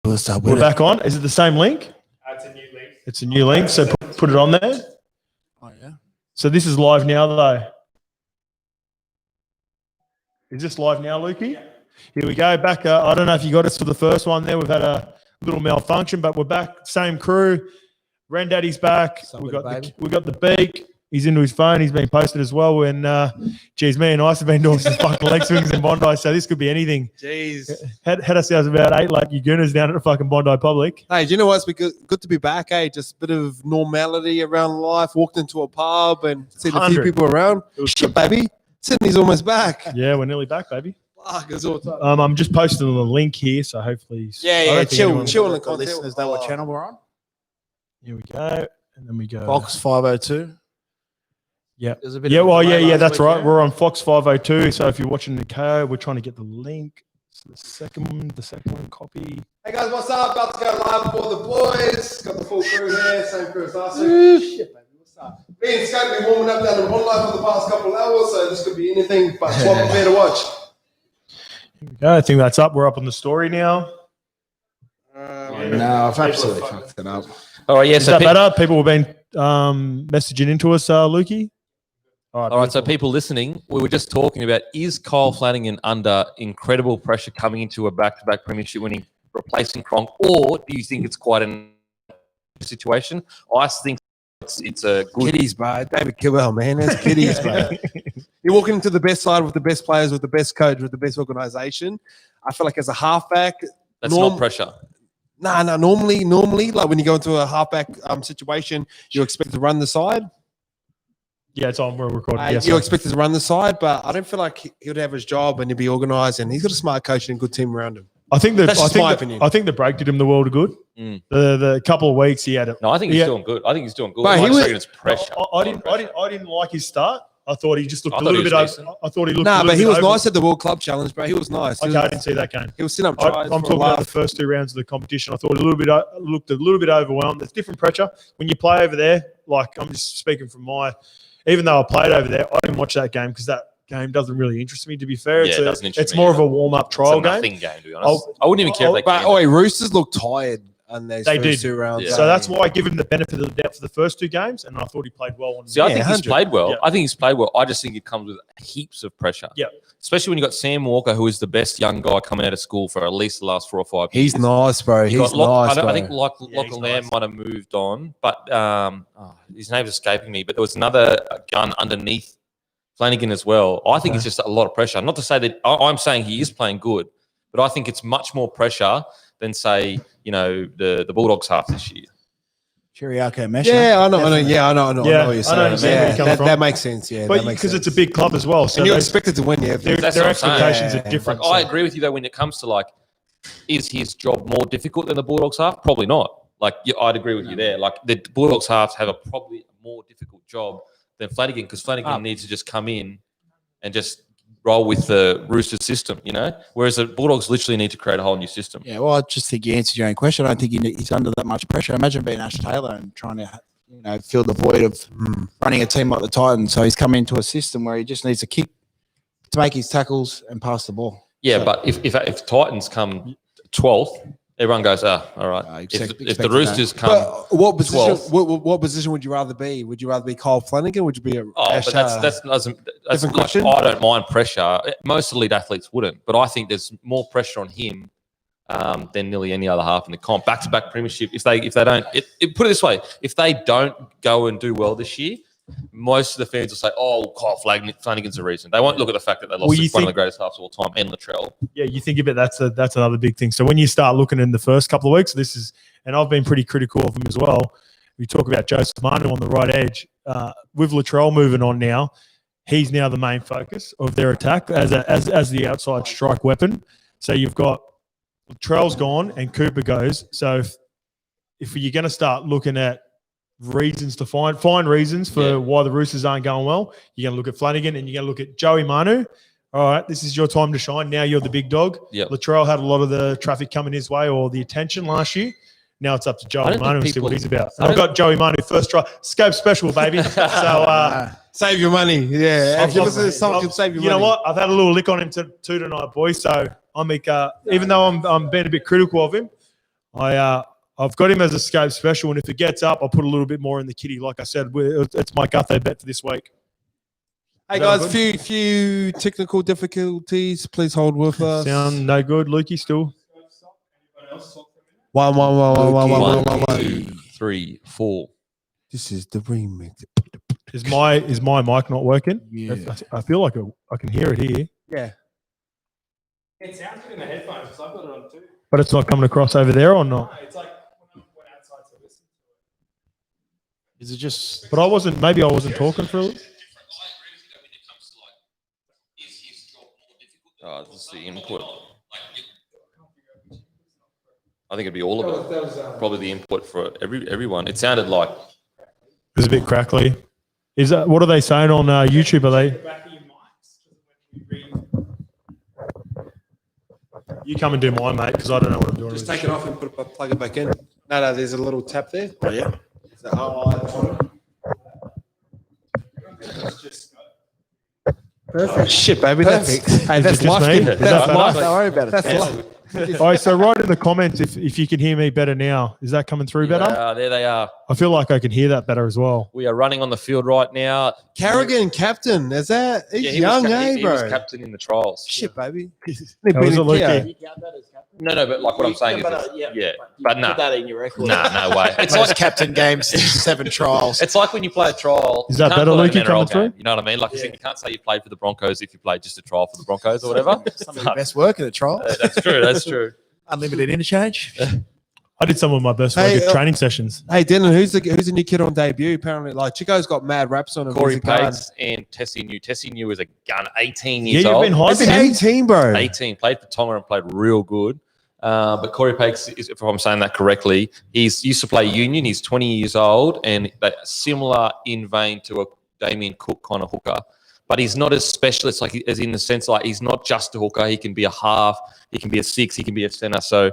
Let's start We're with back on. Is it the same link? It's a new link. It's a new link, so put it on there. Oh, yeah. So this is live now, though. Is this live now, Lukey? Here we go. Back. I don't know if you got us to the first one there. We've had a little malfunction, but we're back. Same crew. Rendaddy's back. We got the beak. He's into his phone. He's been posted as well. And geez, me and Ice have been doing some fucking leg swings in Bondi, so this could be anything. Jeez. Had ourselves about 8 like you gooners down at the fucking Bondi Public. Hey, do you know what? It's good to be back, eh? Just a bit of normality around life. Walked into a pub and seen a few people around. Shit, baby. Sydney's almost back. Yeah, we're nearly back, baby. Fuck, it's all time. I'm just posting the link here, so hopefully. Chill on the content. Listeners know what channel we're on. Here we go, and then we go. Fox 502. Yeah. Yeah, that's right. We're on Fox 502. So if you're watching the code, we're trying to get the link. So the second one, copy. Hey guys, what's up? About to go live for the boys. Got the full crew here, same crew as last week. Shit, baby, what's up? Me and Scope been warming up down in Bondi for the past couple of hours, so this could be anything but swap and fair to watch. Here we go. I think that's up. We're up on the story now. No, I've absolutely fucked it up. All right, yeah. Is that better? People have been messaging into us, Lukey. All right, so people listening, we were just talking about, is Kyle Flanagan under incredible pressure coming into a back-to-back premiership winning, replacing Cronk, or do you think it's quite a situation? I think it's a good... Kiddies, bro. David Killwell, man. That's kiddies, bro. You're walking into the best side with the best players, with the best coach, with the best organisation. I feel like as a halfback... That's not pressure. No. Normally, like when you go into a halfback situation, you're expected to run the side. Yeah, it's on. We're recording. You're expected to run the side, but I don't feel like he would have his job and he'd be organised, and he's got a smart coach and a good team around him. I think my opinion. I think the break did him the world of good. The couple of weeks he had. No, I think he's doing good. I think he's doing good. But it's pressure. I didn't like his start. I thought he just looked a little bit over. I thought he looked. Nah, but he was over. nice at the World Club Challenge, bro. He was nice. Okay, I didn't see that game. He was sitting up tries. I'm talking about the first 2 rounds of the competition. I thought looked a little bit overwhelmed. There's different pressure when you play over there. Like, I'm just speaking from even though I played over there, I didn't watch that game because that game doesn't really interest me, to be fair. Yeah, it doesn't interest it's me more either. of a warm-up trial game. Nothing game, to be honest. I wouldn't even care if they But Roosters looked tired on those first 2 rounds. Yeah. So that's why I give him the benefit of the doubt for the first 2 games, and I thought he played well. See, I think he's 100. played well. Yeah. I think he's played well. I just think it comes with heaps of pressure. Yeah. Especially when you got Sam Walker, who is the best young guy coming out of school for at least the last 4 or 5 years. He's nice, bro. He's nice, I think Lachlan he's Lamb nice. might have moved on, but his name's escaping me. But there was another gun underneath Flanagan as well. I think it's just a lot of pressure. Not to say that I'm saying he is playing good, but I think it's much more pressure than, say, the Bulldogs half this year. Chiriaco Mesha. Yeah, I know. I know what you're saying. That makes sense. Yeah, But because it's a big club as well, so and you're expected to win. Yeah, their That's what I'm saying. expectations are different. I agree with you though. When it comes to is his job more difficult than the Bulldogs half? Probably not. I'd agree with you there. Like, the Bulldogs halves have probably a more difficult job than Flanagan, because Flanagan needs to just come in and just roll with the Roosters system, whereas the Bulldogs literally need to create a whole new system. Yeah, well, I just think you answered your own question. I don't think he's under that much pressure. Imagine being Ash Taylor and trying to fill the void of running a team like the Titans. So he's come into a system where he just needs to kick to make his tackles and pass the ball. Yeah, but if Titans come 12th, everyone goes, all right. If the Roosters come, but what position? 12th, What position would you rather be? Would you rather be Kyle Flanagan? Would you be Ash? But that's different question. I don't mind pressure. Most elite athletes wouldn't, but I think there's more pressure on him than nearly any other half in the comp. Back-to-back premiership. If they don't, put it this way: if they don't go and do well this year, most of the fans will say, "Oh, Kyle Flanagan's the reason." They won't look at the fact that they lost one of the greatest halves of all time, and Latrell. Yeah, you think about that's another big thing. So when you start looking in the first couple of weeks, and I've been pretty critical of him as well. We talk about Joseph Manu on the right edge. With Latrell moving on now, he's now the main focus of their attack as the outside strike weapon. So you've got Latrell's gone and Cooper goes. So if you're going to start looking at reasons to find reasons for why the Roosters aren't going well, you're going to look at Flanagan and you're going to look at Joey Manu. All right, this is your time to shine. Now you're the big dog. Yep. Latrell had a lot of the traffic coming his way or the attention last year. Now it's up to Joey Manu and see what he's about. I've got Joey Manu first try. Scope special, baby. So save your money. Yeah, someone can save your money. You know what? I've had a little lick on him too tonight, boys. So I'm even though I'm being a bit critical of him, I've got him as a scope special, and if it gets up, I'll put a little bit more in the kitty. Like I said, it's my Gutho bet for this week. Hey guys, few technical difficulties. Please hold with us. Sound no good, Lukey? Still. One. 2, 3, 4. This is the remix. Is my mic not working? Yeah. I feel like I can hear it here, Yeah. It sounds good in the headphones because I've got it on too. but it's not coming across over there or not. No, it's like when outside to listen to Is it just? But maybe I wasn't talking for a little. This is the input. I think it'd be all of it. Probably the input for everyone. It sounded like It's a bit crackly. Is that what are they saying on YouTube? Are they? the back of your mics. When you read. You come and do mine, mate, because I don't know what I'm doing. Just with take it off and plug it back in. No, there's a little tap there. Oh yeah. Perfect. Shit, baby. Perfect. Hey, that's Is it just life. me? That's Is that better? life. Don't worry about it. That's Yeah. life. All right, so write in the comments if you can hear me better now. Is that coming through better? there they are. I feel like I can hear that better as well. We are running on the field right now. Carrigan, captain. Is that? He's Yeah, young, he was bro? captain in the trials. Shit, baby. How was it, Lukey? No, but like what I'm saying is, but no, Put that in your record. no way. It's It's like like captain games, 7 trials. it's like when you play a trial. Is that you can't better, call it Lukey, an coming NRL game, through? You know what I mean? Like you can't say you played for the Broncos if you played just a trial for the Broncos or whatever. Some of the best work in the trial. That's true. That's true. Unlimited interchange. I did some of my best work Hey, at training sessions. Hey, Dylan, who's the new kid on debut? Apparently, like Chico's got mad raps on him. Corey He's a guard. Pace and Tessie New. Tessie New is a gun. 18 Yeah, years you've old. been He's hyping him. 18, bro. 18, played for Tonga and played real good. But Corey Pakes, if I'm saying that correctly, he's used to play Union. He's 20 years old and similar in vein to a Damien Cook kind of hooker. But he's not as specialist, like as in the sense like he's not just a hooker. He can be a half, he can be a 6, he can be a centre. So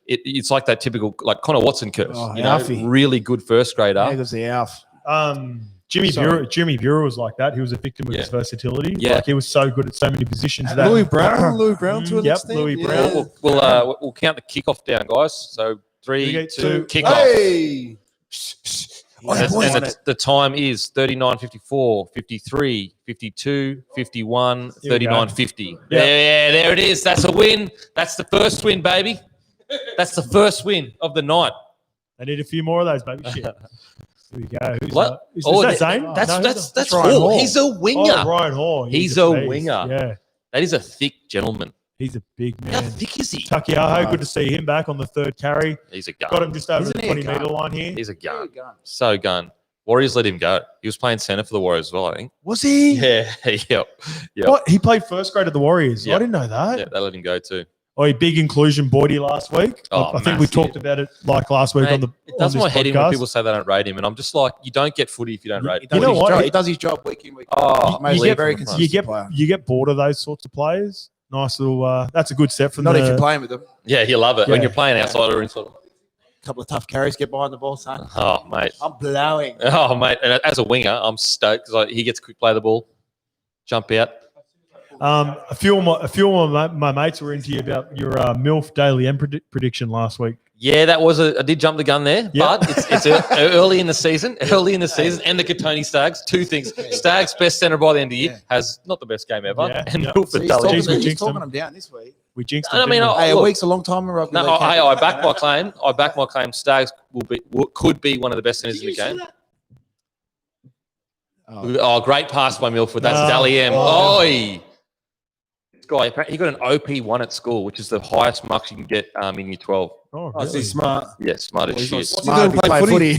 it's like that typical like Connor Watson curse. Oh, you know, Alfie. really good first grader. There goes the Alf. Jimmy Sorry. Bureau was like that. He was a victim of his versatility. Yeah. Like he was so good at so many positions. That Louis Brown to an Yep, extent. Louis Yeah. Brown. We'll count the kickoff down, guys. So 3, 2, kickoff. Hey, And the time is 39, 54, 53, 52, 51, Here we 39, go. 50. Yeah. Yeah, there it is. That's a win. That's the first win, baby. That's the first win of the night. I need a few more of those, baby. Shit. Here we go. Who's What? that? Is Oh, that that- Zane? That's Ryan Hall. Hall. He's a winger. Oh, Ryan Hall. He's a a beast. winger. Yeah, That is a thick gentleman. he's a big How man. thick is he? Takiaho, good to see him back on the third carry. He's a Got gun. him just over Isn't the he a 20-meter gun? line here. He's a gun. So gun. Warriors let him go. He was playing centre for the Warriors as well, I think. Was he? Yeah. Yep. What? He played first grade at the Warriors. Yep. I didn't know that. Yeah, they let him go too. Oh, big inclusion Boydie last week. Oh, I think we massive. talked about it like last week Mate, on the it does on my this head in when podcast. people say they don't rate him, and I'm just like, you don't get footy if you don't rate him. You know what? He does his job week in, week Oh, out. Mostly you a get- very you consistent get player. you get bored of those sorts of players. Nice little. That's a good set from Not the. if you're playing with them. Yeah, you love it when Yeah. you're playing outside or inside. A couple of tough carries, get behind the ball, son. Oh, mate. I'm blowing. Oh, mate. And as a winger, I'm stoked because he gets to quick play the ball, jump out. A few of my mates were into you about your MILF Daily M prediction last week. Yeah, I did jump the gun there, Yeah. but it's early in the season, and the Katoni Stags. Two things. Stags, best centre by the end of the year, has not the best game ever. Yeah. And Yeah. Milford So he's Daly. talking, Jeez, we he's jinxed talking them. them down this week. We jinxed I them. mean, didn't we? Hey, a look. week's a long time in rugby. No, league, I can't back my claim. I back my claim. Stags could be one of the best centres in the game. Oh, great pass by Milford. That's No. Dally M. Oh. Oi. This guy, he got an OP1 at school, which is the highest marks you can get in year 12. Oh, I see really? smart. Yeah, smart as He's not shit. smart if he Play play footy.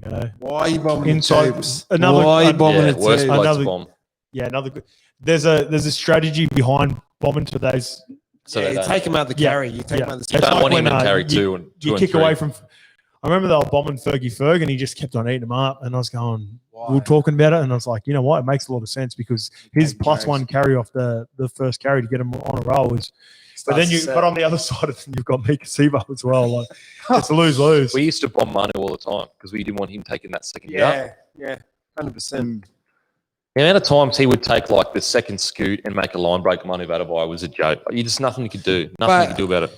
Okay. Why are you bombing Inside- the tubes? another- Why are you an- bombing Yeah, the worst tubes? blokes Another- bomb. Yeah, another good. There's a strategy behind bombing to those. So Yeah, they you don't- take him out the Yeah. carry. You take Yeah. him out the You It's don't like want him when, in carry you- two and You kick away from. I remember they were bombing Fergie Ferg, and he just kept on eating them up. And I was going, we were talking about it, and I was like, you know what? It makes a lot of sense because his plus one carry off the first carry to get him on a roll is. But then but on the other side of it, you've got Mika Sivo as well. Like it's a lose-lose. We used to bomb Manu all the time because we didn't want him taking that second hit up. Yeah, 100%. Mm. Yeah, 100%. Mm. The amount of times he would take like the second scoot and make a line break Manu Vatuvei was a joke. You just nothing you could do. Nothing you could do about it.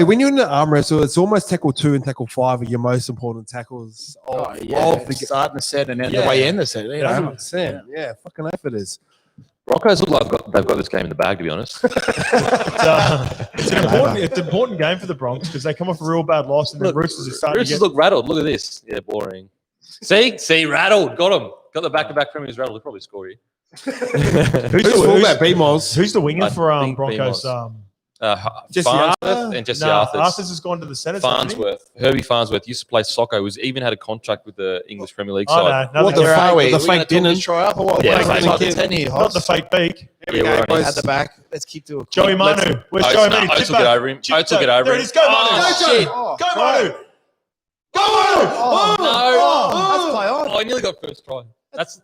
When you're in the arm wrestle, it's almost tackle 2 and tackle 5 are your most important tackles. Oh, yeah. Starting the set and then the way you end the set. You know? 100%. Yeah, fucking oath it is. Broncos look like they've got this game in the bag, to be honest. It's an important game for the Broncos because they come off a real bad loss and the Roosters are starting Roosters look rattled. Look at this. Yeah, boring. See, rattled. Got him. Got the back-to-back premiers rattled. He'll probably score you. Who's that B-Moz? Who's the winger I for think Broncos? Jesse Farnsworth and Jesse Arthurs. Arthurs has gone to the Senate. Herbie Farnsworth used to play soccer. Was even had a contract with the English Premier League Oh, side. no, What the nothing. fuck? with the We fake gonna dinner? try up or what? Yeah, Like, fake like dinner. 10 here, Not the fake beak. Here we Yeah, go, we're boys. on At the back. Let's keep to a Joey Manu. Where's Joey Manu? Oates will get over him. Oates will get over There him. it is. Go, Manu. Oh, Go, shit. Go, Manu. Go, Manu. That's play on. Oh, I nearly got first try. That's.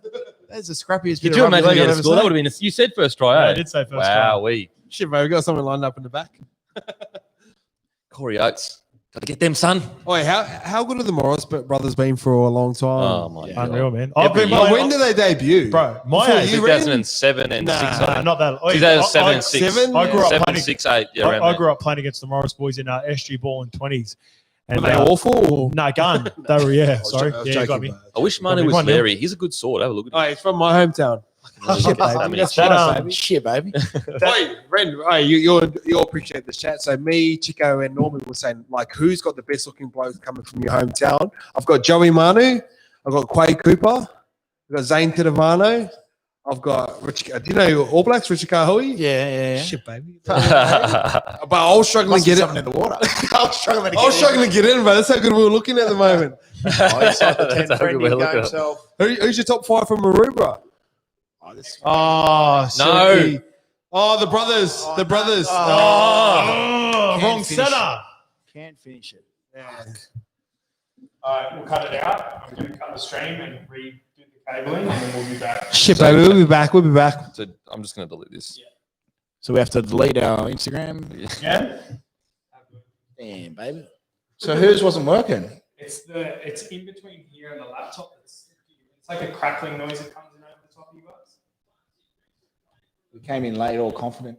That's the scrappiest Could bit you of rugby imagine league you I've had a ever score? That seen. would have been. You said first try. Yeah, eh? I did say first Wow, try. we Shit, mate, we got something lined up in the back. Corey Oates. Got to get them, son. Wait, how good have the Morris brothers been for a long time? Oh my god. Unreal, man. Every year. When did they debut? Bro, my Before age. you ran? 2007 and 6. I Not that. think. 2007 and 6. seven? I grew up 7, playing. 6, 8. Yeah, around I there. grew up playing against the Morris boys in SG ball in 20s. And Were they awful? No, gun. They were, yeah. Sorry. I was Yeah, you got joking, me. mate. I wish Manu Come was on, Neil. Larry. He's a good sword. Have a look at him. Oh, it's from my hometown. Shit, That's baby. That's that, Shit, baby. Wait, Ren, you'll appreciate the chat. So me, Chico, and Norman were saying, like, who's got the best looking blokes coming from your hometown? I've got Joey Manu. I've got Quade Cooper. I've got Zane Tedavano. I've got Rich. Do you know All Blacks, Richard Kahui? Yeah. Shit, baby. But I was struggling to get something it. in the water. I was struggling to I was struggling to get in, but that's how good we were looking at the moment. Oh, he's like the 10 That's how friend good we're he looking. himself. Who's your top 5 from Maroubra? Oh, this Oh, No. Silky. Oh, the brothers. The brothers. Oh, Can't wrong finish center. can't finish it. All right, we'll cut it out. I'm going to cut the stream and redo the cabling, and then we'll be back. Shit, baby. We'll be back. We'll be back. So I'm just going to delete this. So we have to delete our Instagram. Yeah. Damn, baby. So whose wasn't working? It's in between here and the laptop. It's like a crackling noise that comes in over the top of you guys. We came in late, all confident.